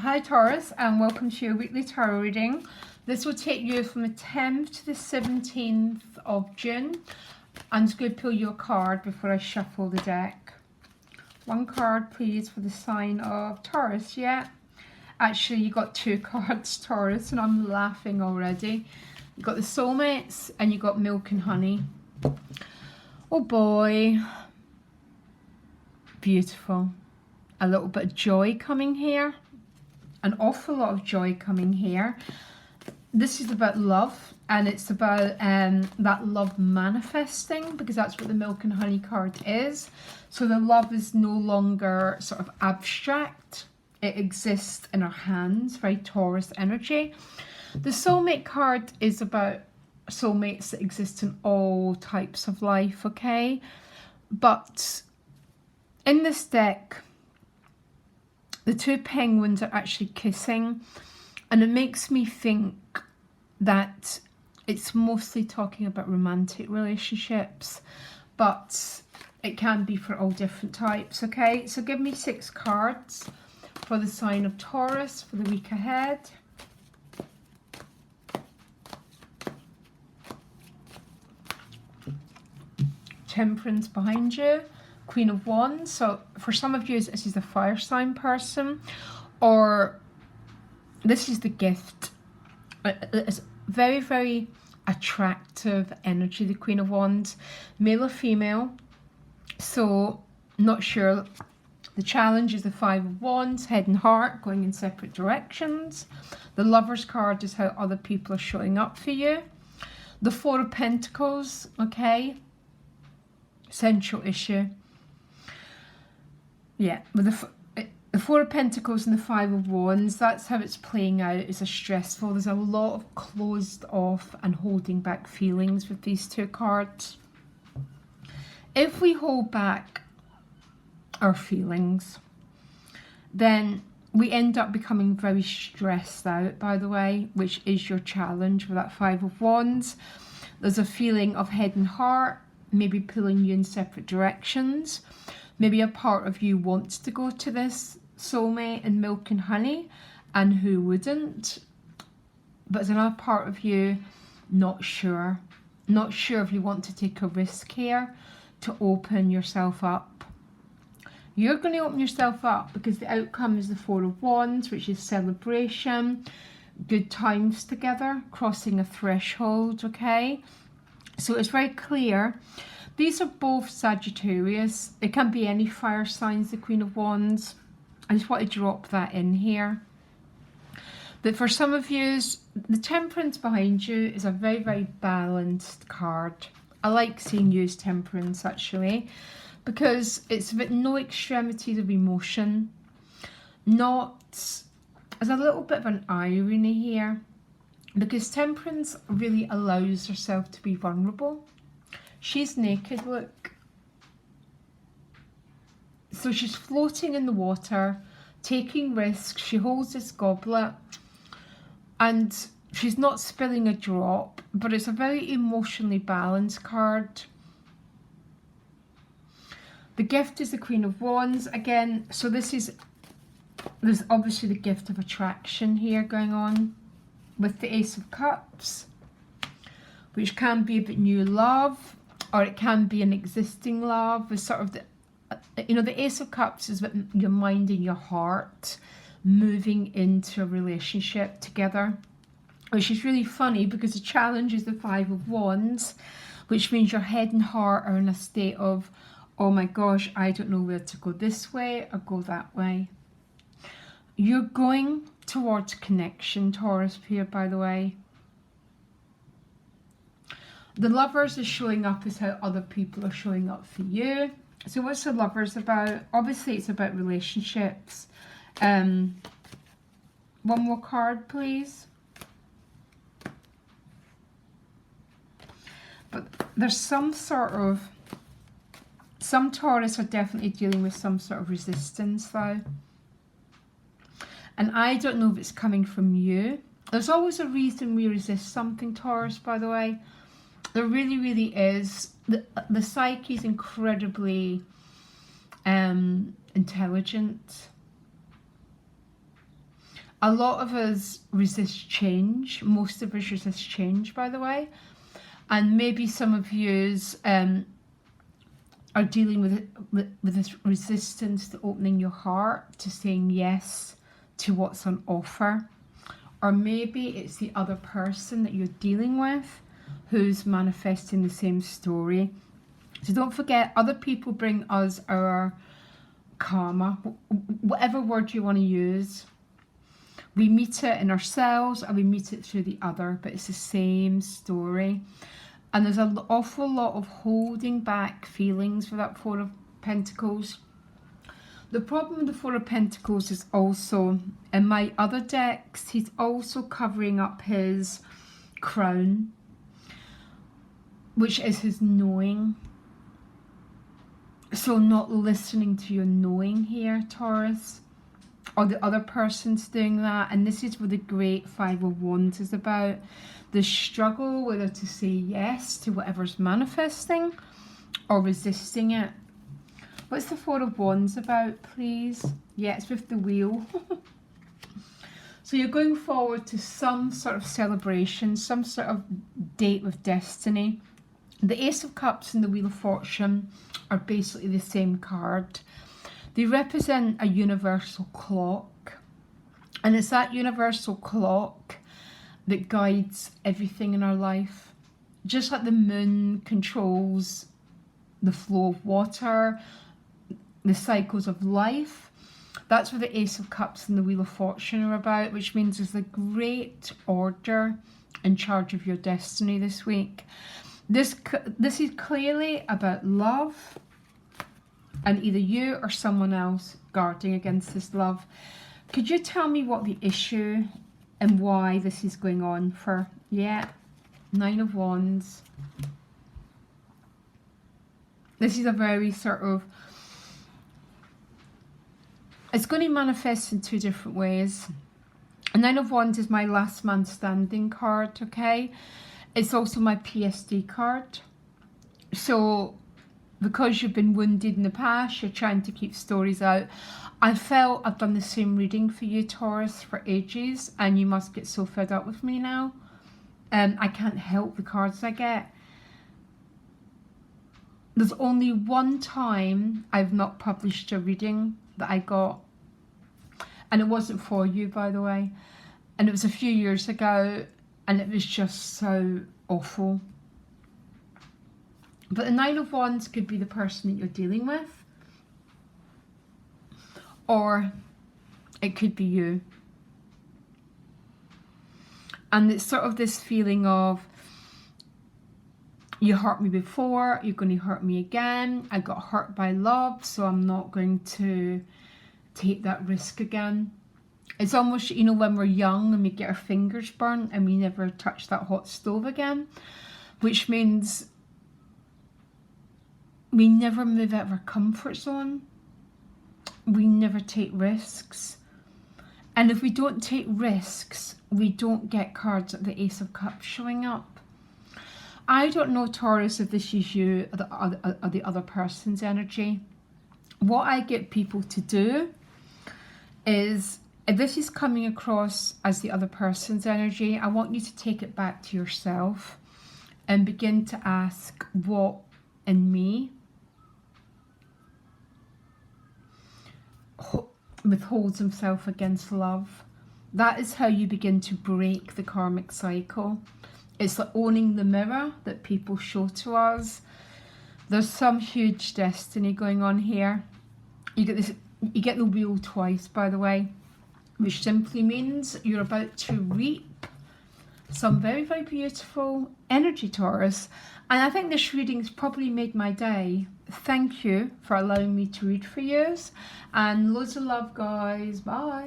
Hi Taurus, and welcome to your weekly tarot reading. This will take you from the 10th to the 17th of June. I'm just going to pull you a card before I shuffle the deck. One card please for the sign of Taurus. Yeah, actually you got two cards, Taurus, and I'm laughing already. You got the soulmates and you got milk and honey. Oh boy, beautiful. A little bit of joy coming here. An awful lot of joy coming here. This is about love, and it's about that love manifesting, because that's what the milk and honey card is. So the love is no longer sort of abstract. It exists in our hands, very Taurus energy. The soulmate card is about soulmates that exist in all types of life, okay? But in this deck, the two penguins are actually kissing, and it makes me think that it's mostly talking about romantic relationships, but it can be for all different types, okay? So give me 6 cards for the sign of Taurus for the week ahead. Temperance behind you. Queen of Wands. So for some of you, this is the fire sign person, or this is the gift. It's very, very attractive energy, the Queen of Wands, male or female. So not sure. The challenge is the 5 of Wands, head and heart going in separate directions. The Lover's card is how other people are showing up for you. The 4 of Pentacles, okay, central issue. Yeah, with the 4 of Pentacles and the 5 of Wands, that's how it's playing out. It's a stressful. There's a lot of closed off and holding back feelings with these two cards. If we hold back our feelings, then we end up becoming very stressed out, by the way, which is your challenge with that 5 of Wands. There's a feeling of head and heart, maybe pulling you in separate directions. Maybe a part of you wants to go to this soulmate and milk and honey, and who wouldn't? But there's another part of you not sure. Not sure if you want to take a risk here to open yourself up. You're going to open yourself up because the outcome is the 4 of Wands, which is celebration, good times together, crossing a threshold, okay? So it's very clear. These are both Sagittarius. It can be any fire signs, the Queen of Wands. I just want to drop that in here. That for some of you, the Temperance behind you is a very, very balanced card. I like seeing you as Temperance, actually, because it's about no extremities of emotion. There's a little bit of an irony here, because Temperance really allows herself to be vulnerable. She's naked, look. So she's floating in the water, taking risks. She holds this goblet and she's not spilling a drop, but it's a very emotionally balanced card. The gift is the Queen of Wands again. So there's obviously the gift of attraction here going on with the Ace of Cups, which can be about new love, or it can be an existing love. With sort of the Ace of Cups is about your mind and your heart moving into a relationship together, which is really funny because the challenge is the 5 of Wands, which means your head and heart are in a state of, oh my gosh, I don't know where to go, this way or go that way. You're going towards connection, Taurus here, by the way. The Lovers is showing up as how other people are showing up for you. So what's the Lovers about? Obviously it's about relationships. One more card, please. But there's some Taurus are definitely dealing with some sort of resistance though. And I don't know if it's coming from you. There's always a reason we resist something, Taurus, by the way. There really, really is. The psyche is incredibly intelligent. A lot of us resist change. Most of us resist change, by the way. And maybe some of yous are dealing with this resistance to opening your heart, to saying yes to what's on offer. Or maybe it's the other person that you're dealing with who's manifesting the same story. So don't forget, other people bring us our karma, whatever word you want to use. We meet it in ourselves and we meet it through the other, but it's the same story. And there's an awful lot of holding back feelings for that Four of Pentacles. The problem with the Four of Pentacles is also, in my other decks, he's also covering up his crown, which is his knowing. So not listening to your knowing here, Taurus, or the other person's doing that. And this is what the great Five of Wands is about. The struggle whether to say yes to whatever's manifesting or resisting it. What's the Four of Wands about, please? Yeah, it's with the wheel. So you're going forward to some sort of celebration, some sort of date with destiny. The Ace of Cups and the Wheel of Fortune are basically the same card. They represent a universal clock. And it's that universal clock that guides everything in our life. Just like the moon controls the flow of water, the cycles of life. That's what the Ace of Cups and the Wheel of Fortune are about, which means there's a great order in charge of your destiny this week. This is clearly about love, and either you or someone else guarding against this love. Could you tell me what the issue and why this is going on for? Yeah, Nine of Wands. This is a very sort of, it's going to manifest in two different ways. A Nine of Wands is my last man standing card, okay? It's also my PSD card. So because you've been wounded in the past, you're trying to keep stories out. I felt I've done the same reading for you, Taurus, for ages, and you must get so fed up with me now. I can't help the cards I get. There's only one time I've not published a reading that I got, and it wasn't for you, by the way, and it was a few years ago, and it was just so awful. But the Nine of Wands could be the person that you're dealing with, or it could be you. And it's sort of this feeling of, you hurt me before, you're going to hurt me again. I got hurt by love, so I'm not going to take that risk again. It's almost, you know, when we're young and we get our fingers burnt and we never touch that hot stove again, which means we never move out of our comfort zone. We never take risks. And if we don't take risks, we don't get cards like the Ace of Cups showing up. I don't know, Taurus, if this is you or the other person's energy. What I get people to do is, if this is coming across as the other person's energy, I want you to take it back to yourself and begin to ask, what in me withholds himself against love? That is how you begin to break the karmic cycle. It's like owning the mirror that people show to us. There's some huge destiny going on here. You get the wheel twice, by the way, which simply means you're about to reap some very, very beautiful energy, Taurus. And I think this reading's probably made my day. Thank you for allowing me to read for you. And loads of love, guys. Bye.